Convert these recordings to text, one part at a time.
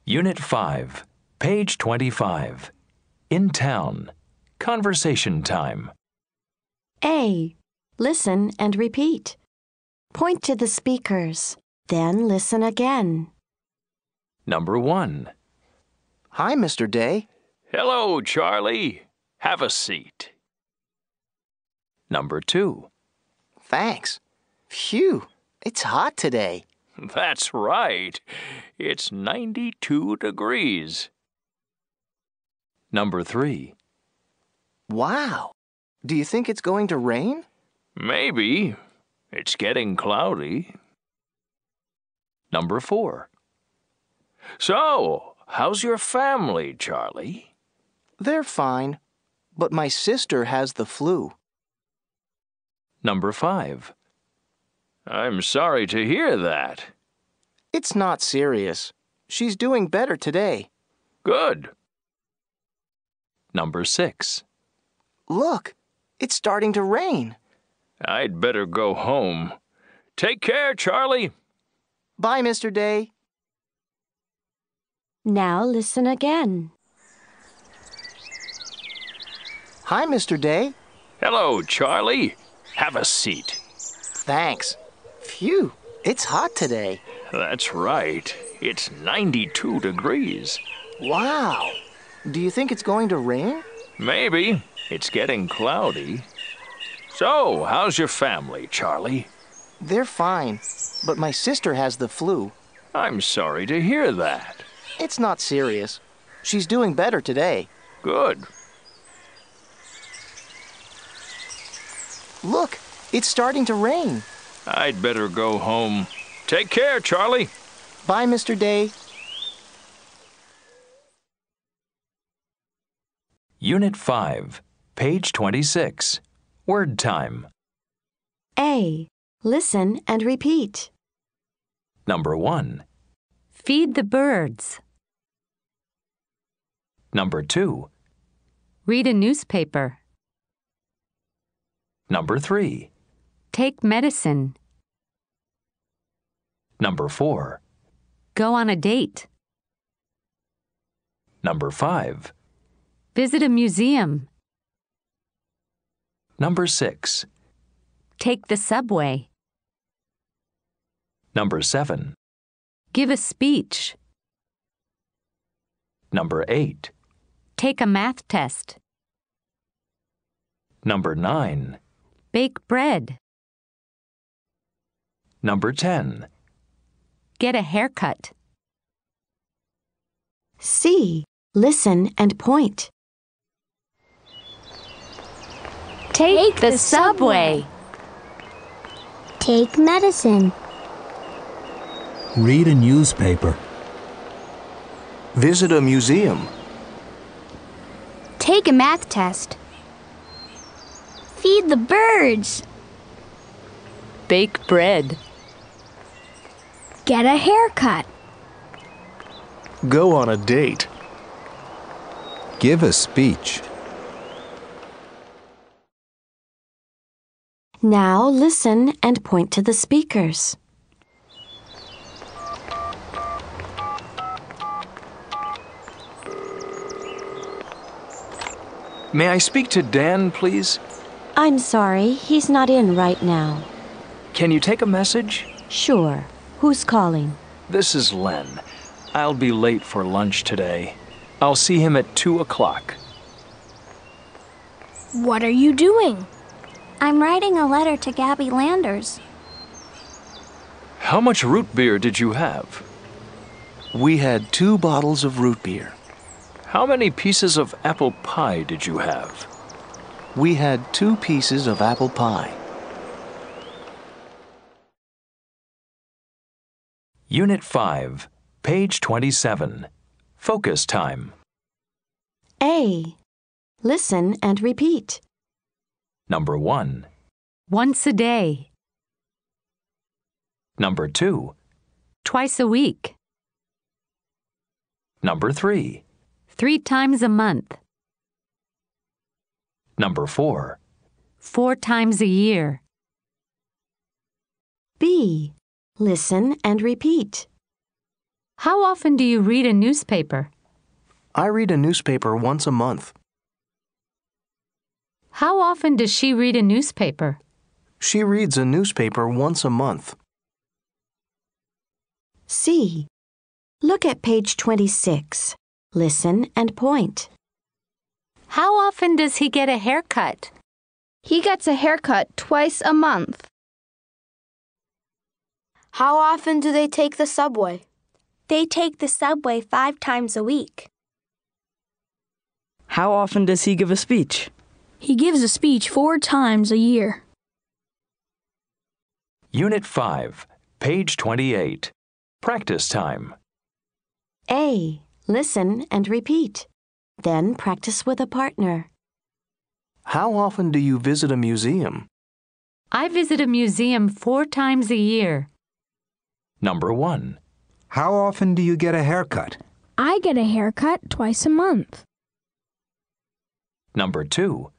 Unit 5, page 25. In town. Conversation time. A. Listen and repeat. Point to the speakers, then listen again. Number 1. Hi, Mr. Day. Hello, Charlie. Have a seat. Number 2. Thanks. Phew, it's hot today. That's right. It's 92 degrees. Number 3. Wow. Do you think it's going to rain? Maybe. It's getting cloudy. Number 4. So, how's your family, Charlie? They're fine, but my sister has the flu. Number 5. I'm sorry to hear that. It's not serious. She's doing better today. Good. Number 6. Look, it's starting to rain. I'd better go home. Take care, Charlie. Bye, Mr. Day. Now listen again. Hi, Mr. Day. Hello, Charlie. Have a seat. Thanks. Phew, it's hot today. That's right. It's 92 degrees. Wow. Do you think it's going to rain? Maybe. It's getting cloudy. So, how's your family, Charlie? They're fine, but my sister has the flu. I'm sorry to hear that. It's not serious. She's doing better today. Good. Look, it's starting to rain. I'd better go home. Take care, Charlie. Bye, Mr. Day. Unit 5, page 26. Word time. A. Listen and repeat. Number 1. Feed the birds. Number 2. Read a newspaper. Number 3. Take medicine. Number 4. Go on a date. Number 5. Visit a museum. Number 6. Take the subway. Number 7. Give a speech. Number 8. Take a math test. Number 9. Bake bread. Number 10. Get a haircut. C. Listen and point. Take the subway. Take medicine. Read a newspaper. Visit a museum. Take a math test. Feed the birds. Bake bread. Get a haircut. Go on a date. Give a speech. Now listen and point to the speakers. May I speak to Dan, please? I'm sorry, he's not in right now. Can you take a message? Sure. Who's calling? This is Len. I'll be late for lunch today. I'll see him at 2 o'clock. What are you doing? I'm writing a letter to Gabby Landers. How much root beer did you have? We had 2 bottles of root beer. How many pieces of apple pie did you have? We had 2 pieces of apple pie. Unit 5, page 27. Focus time. A. Listen and repeat. Number 1. Once a day. Number 2. Twice a week. Number 3. 3 times a month. Number 4. 4 times a year. B. Listen and repeat. How often do you read a newspaper? I read a newspaper once a month. How often does she read a newspaper? She reads a newspaper once a month. C. Look at page 26. Listen and point. How often does he get a haircut? He gets a haircut twice a month. How often do they take the subway? They take the subway 5 times a week. How often does he give a speech? He gives a speech 4 times a year. Unit 5, page 28. Practice time. A. Listen and repeat. Then practice with a partner. How often do you visit a museum? I visit a museum 4 times a year. Number 1. How often do you get a haircut? I get a haircut twice a month. Number 2.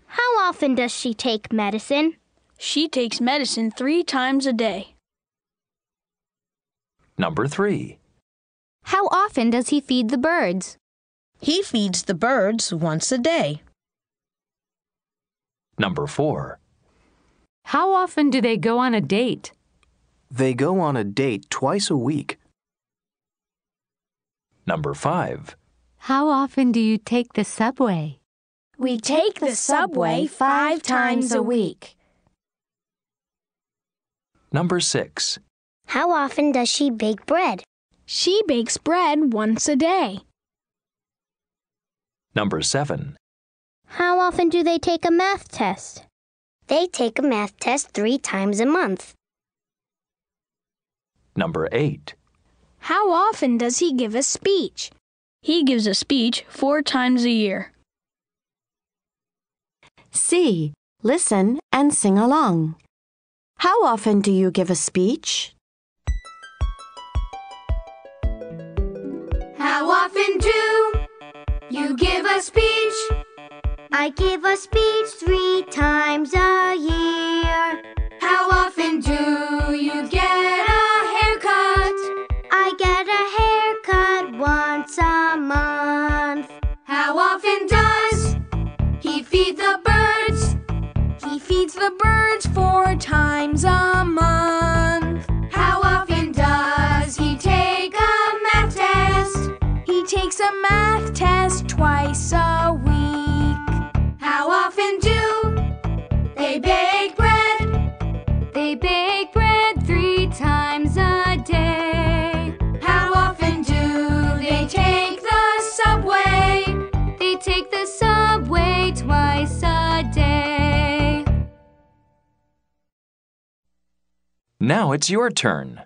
How often does she take medicine? She takes medicine 3 times a day. Number 3. How often does he feed the birds? He feeds the birds once a day. Number 4. How often do they go on a date? They go on a date twice a week. Number 5. How often do you take the subway? We take the subway 5 times a week. Number 6. How often does she bake bread? She bakes bread once a day. Number 7. How often do they take a math test? They take a math test 3 times a month. Number 8. How often does he give a speech? He gives a speech 4 times a year. C. Listen and sing along. How often do you give a speech? How often do you give a speech? I give a speech 3 times a year. How often do you get a haircut? I get a haircut once a month. How often does he feed the birds? He feeds the birds 4 times a month. How often does he take a math test? He takes a math test twice a week. How often do they bake bread? They bake bread 3 times a day. How often do they take the subway? They take the subway twice a day. Now it's your turn.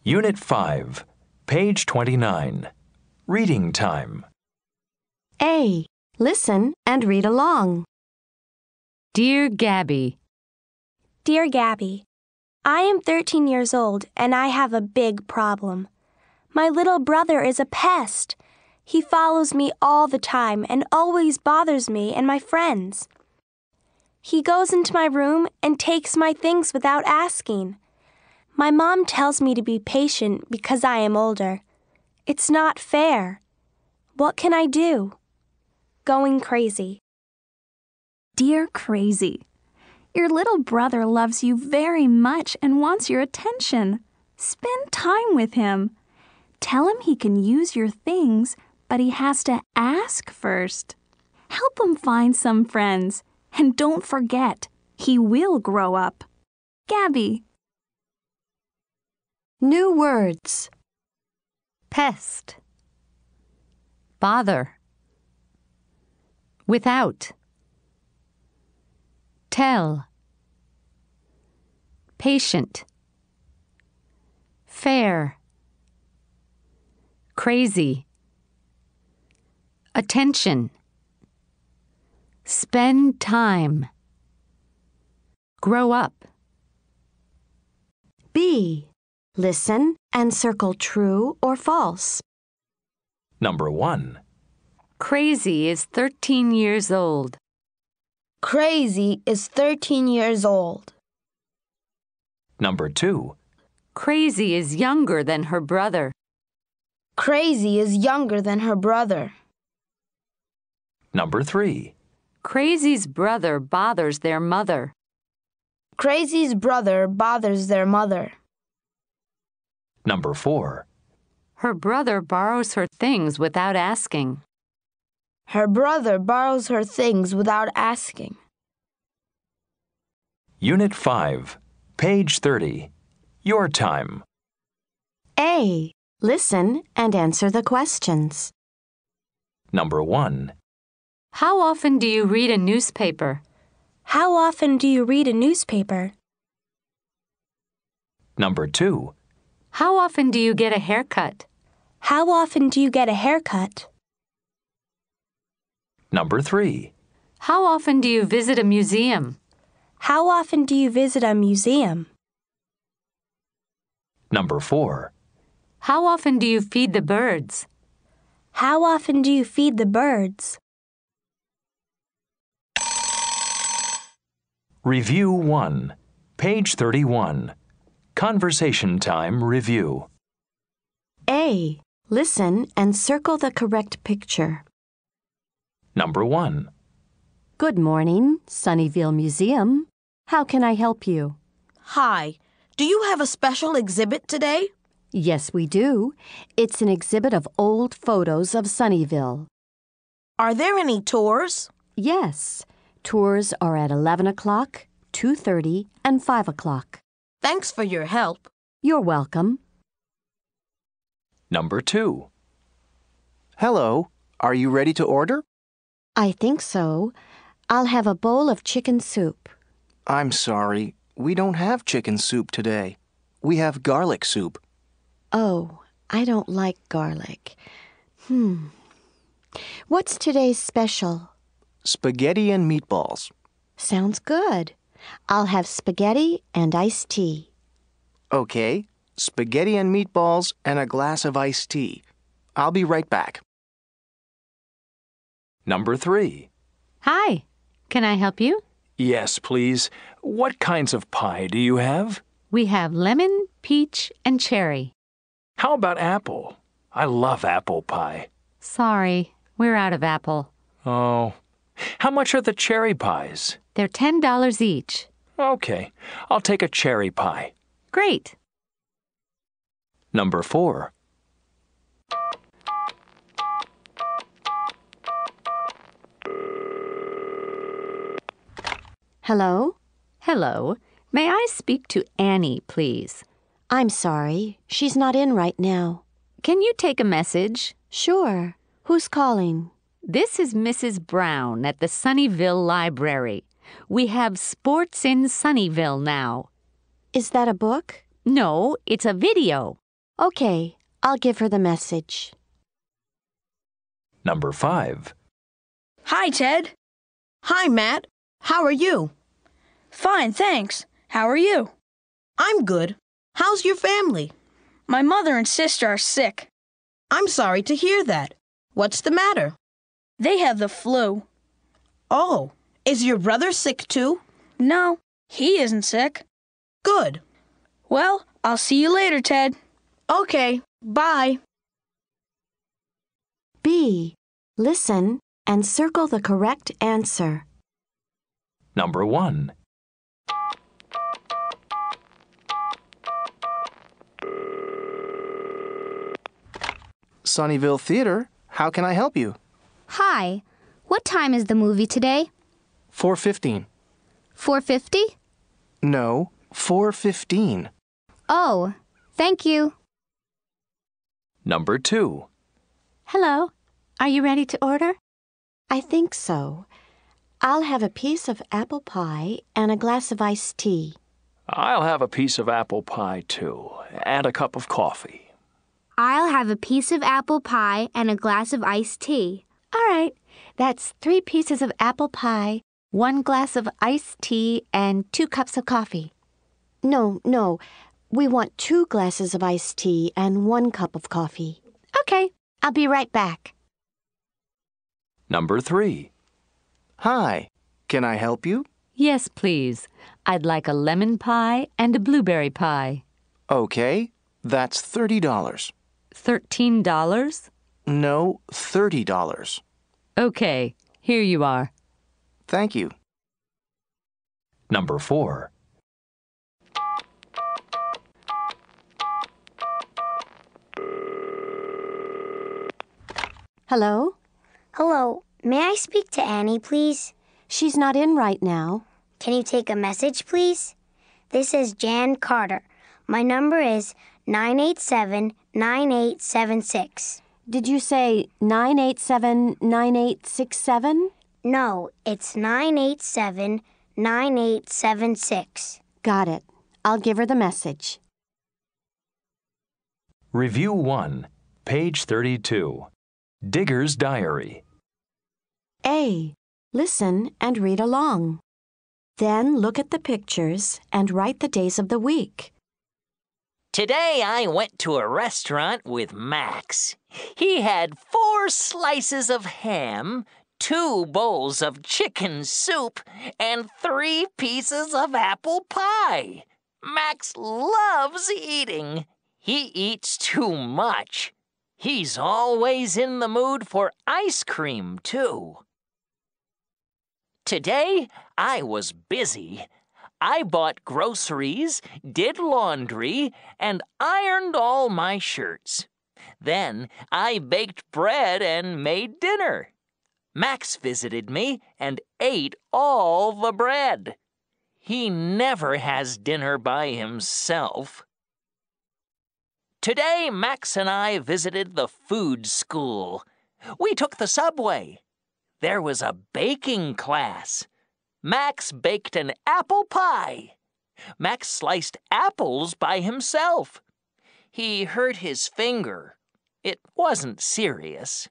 Unit 5, page 29. Reading time. A. Listen and read along. Dear Gabby. Dear Gabby, I am 13 years old and I have a big problem. My little brother is a pest. He follows me all the time and always bothers me and my friends. He goes into my room and takes my things without asking. My mom tells me to be patient because I am older. It's not fair. What can I do? Going crazy. Dear Crazy, your little brother loves you very much and wants your attention. Spend time with him. Tell him he can use your things, but he has to ask first. Help him find some friends. And don't forget, he will grow up. Gabby. New words. Pest. Bother. Without. Tell. Patient. Fair. Crazy. Attention. Spend time. Grow up. B. Listen and circle true or false. Number 1. Crazy is 13 years old. Crazy is 13 years old. Number 2. Crazy is younger than her brother. Crazy is younger than her brother. Number 3. Crazy's brother bothers their mother. Crazy's brother bothers their mother. Number 4. Her brother borrows her things without asking. Her brother borrows her things without asking. Unit 5, page 30. Your time. A. Listen and answer the questions. Number 1. How often do you read a newspaper? How often do you read a newspaper? Number 2. How often do you get a haircut? How often do you get a haircut? Number 3. How often do you visit a museum? How often do you visit a museum? Number 4. How often do you feed the birds? How often do you feed the birds? Review 1, page 31. Conversation time review. A. Listen and circle the correct picture. Number 1. Good morning, Sunnyvale Museum. How can I help you? Hi. Do you have a special exhibit today? Yes, we do. It's an exhibit of old photos of Sunnyvale. Are there any tours? Yes. Tours are at 11 o'clock, 2:30, and 5 o'clock. Thanks for your help. You're welcome. Number 2. Hello. Are you ready to order? I think so. I'll have a bowl of chicken soup. I'm sorry. We don't have chicken soup today. We have garlic soup. Oh, I don't like garlic. What's today's special? Spaghetti and meatballs. Sounds good. I'll have spaghetti and iced tea. Okay. Spaghetti and meatballs and a glass of iced tea. I'll be right back. Number 3. Hi. Can I help you? Yes, please. What kinds of pie do you have? We have lemon, peach, and cherry. How about apple? I love apple pie. Sorry, we're out of apple. Oh. How much are the cherry pies? They're $10 each. Okay. I'll take a cherry pie. Great. Number 4. Hello? Hello. May I speak to Annie, please? I'm sorry. She's not in right now. Can you take a message? Sure. Who's calling? This is Mrs. Brown at the Sunnyvale Library. We have Sports in Sunnyvale now. Is that a book? No, it's a video. Okay, I'll give her the message. Number 5. Hi, Ted. Hi, Matt. How are you? Fine, thanks. How are you? I'm good. How's your family? My mother and sister are sick. I'm sorry to hear that. What's the matter? They have the flu. Oh, is your brother sick too? No, he isn't sick. Good. Well, I'll see you later, Ted. Okay, bye. B. Listen and circle the correct answer. Number 1. Sunnyvale Theater. How can I help you? Hi. What time is the movie today? 4:15. 4:50? No, 4:15. Oh, thank you. Number 2. Hello. Are you ready to order? I think so. I'll have a piece of apple pie and a glass of iced tea. I'll have a piece of apple pie, too, and a cup of coffee. I'll have a piece of apple pie and a glass of iced tea. All right. That's 3 pieces of apple pie, 1 glass of iced tea, and 2 cups of coffee. No. We want 2 glasses of iced tea and 1 cup of coffee. Okay. I'll be right back. Number 3. Hi. Can I help you? Yes, please. I'd like a lemon pie and a blueberry pie. Okay. That's $30. $13? No, $30. Okay. Here you are. Thank you. Number 4. Hello? Hello. May I speak to Annie, please? She's not in right now. Can you take a message, please? This is Jan Carter. My number is 987-9876. Did you say 987-9867? No, it's 987-9876. Got it. I'll give her the message. Review 1, page 32. Digger's Diary. A. Listen and read along. Then look at the pictures and write the days of the week. Today I went to a restaurant with Max. He had 4 slices of ham, 2 bowls of chicken soup, and 3 pieces of apple pie. Max loves eating. He eats too much. He's always in the mood for ice cream, too. Today, I was busy. I bought groceries, did laundry, and ironed all my shirts. Then I baked bread and made dinner. Max visited me and ate all the bread. He never has dinner by himself. Today, Max and I visited the food school. We took the subway. There was a baking class. Max baked an apple pie. Max sliced apples by himself. He hurt his finger. It wasn't serious.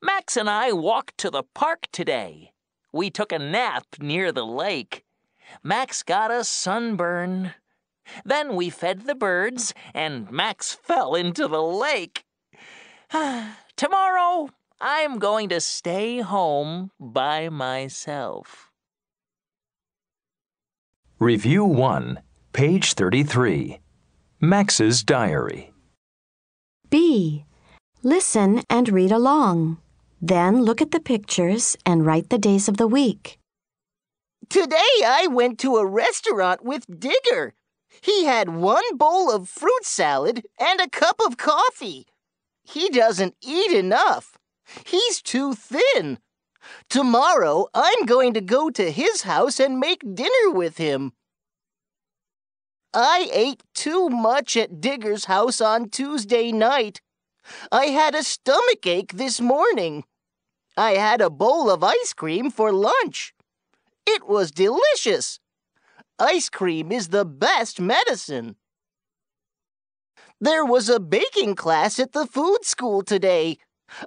Max and I walked to the park today. We took a nap near the lake. Max got a sunburn. Then we fed the birds, and Max fell into the lake. Tomorrow, I'm going to stay home by myself. Review 1, page 33. Max's Diary. B. Listen and read along. Then look at the pictures and write the days of the week. Today I went to a restaurant with Digger. He had 1 bowl of fruit salad and a cup of coffee. He doesn't eat enough. He's too thin. Tomorrow, I'm going to go to his house and make dinner with him. I ate too much at Digger's house on Tuesday night. I had a stomachache this morning. I had a bowl of ice cream for lunch. It was delicious. Ice cream is the best medicine. There was a baking class at the food school today.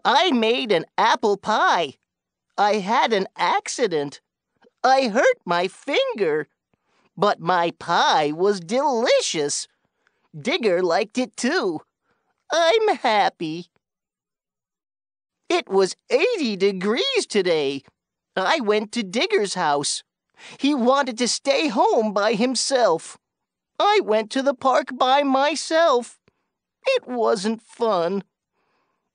I made an apple pie. I had an accident. I hurt my finger. But my pie was delicious. Digger liked it too. I'm happy. It was 80 degrees today. I went to Digger's house. He wanted to stay home by himself. I went to the park by myself. It wasn't fun.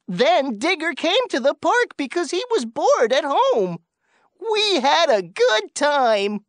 Then Digger came to the park because he was bored at home. We had a good time.